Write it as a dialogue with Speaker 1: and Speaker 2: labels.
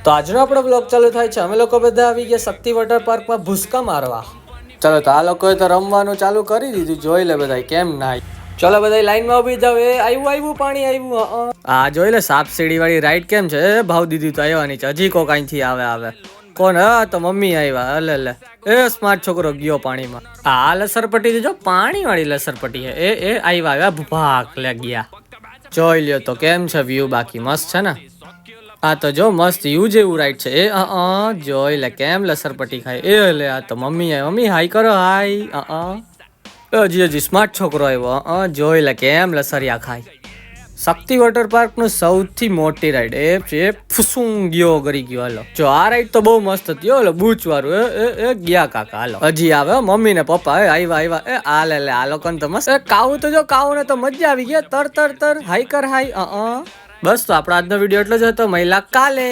Speaker 1: તો આજનો આપણો બ્લોગ ચાલુ થાય છે. અમે લોકો બધા આવી ગયા શક્તિ વોટર પાર્કમાં ભૂસકા મારવા. ચલો તો આ લોકોએ તો રમવાનું ચાલુ કરી દીધું. જોઈ લે બધા કેમ નાય. ચલો બધા લાઈનમાં ઉભી જાવ. એ આવ્યું પાણી આવ્યું. આ જોઈ લે સાપ સીડી વાળી રાઈડ કેમ છે. ભાવ દીધી તો આવવાની છે. હજી કોક અહીંથી આવે કોણ? હા તો મમ્મી આવ્યા. લે એ સ્માર્ટ છોકરો ગયો પાણીમાં. આ લસરપટ્ટી જો પાણી વાળી લસરપટ્ટી છે. એ આવ્યા ભાગ લે ગયા. જોઈ લ્યો તો કેમ છે વ્યૂ. બાકી મસ્ત છે ને. આ તો જો મસ્ત યુ જેવું રાઈટ છે. એ જોઈ લે કેમ લસરપટ્ટી ખાય. એ લે આ તો મમ્મી હાઈ કરો હાઈ. હજી સ્માર્ટ છોકરો આવ્યો. જોઈ લે કેમ લસરિયા ખાય. શક્તિ વોટર પાર્ક નું સૌથી મોટી રાઈડ એ છે ફુસુંગિયો કરી ગયો. હાલો જો આ રાઈડ તો બહુ મસ્ત હતી. હાલો બૂચ વાળું એ ગયા કાકા. હાલો હજી આવે મમ્મી ને પપ્પા. આવ્યા એ આ લે આ લોકોને તો મસ્ત. કાવું તો જો કાવું ને તો મજા આવી ગયા. તર હાઈ કર હાઈ. બસ તો આપણો આજનો વિડીયો એટલો જ હતો. મહિલા કાલે.